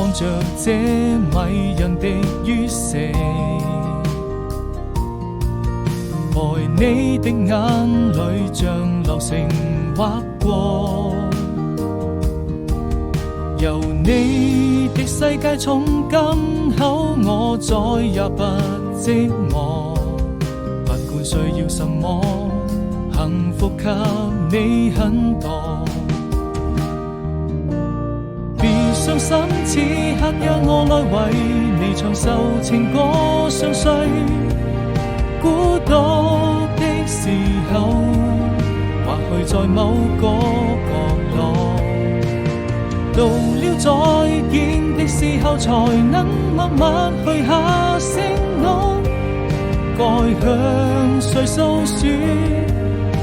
看着這迷人的於蛇，愛你的眼淚像流星劃過，由你的世界從今後我再也不寂寞，不管需要什麼，幸福給你很多。別傷心，此刻讓我來為你唱首情歌，相隨孤獨的時候，或許在某個角落，到了再見的時候，才能默默許下承諾，該向誰訴說？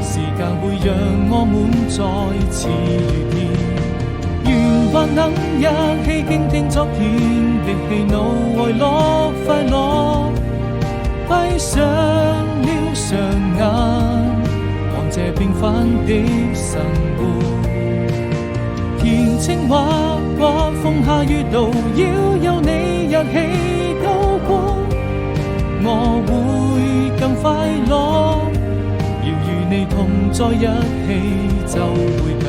時間會讓我們再次遇見，願還能一起傾聽昨天的喜怒哀樂快樂，閉上了雙眼，看這平凡的生活。填情畫過風下雨路，要有你一起渡過，我會更快樂。要與你同在一起，就會更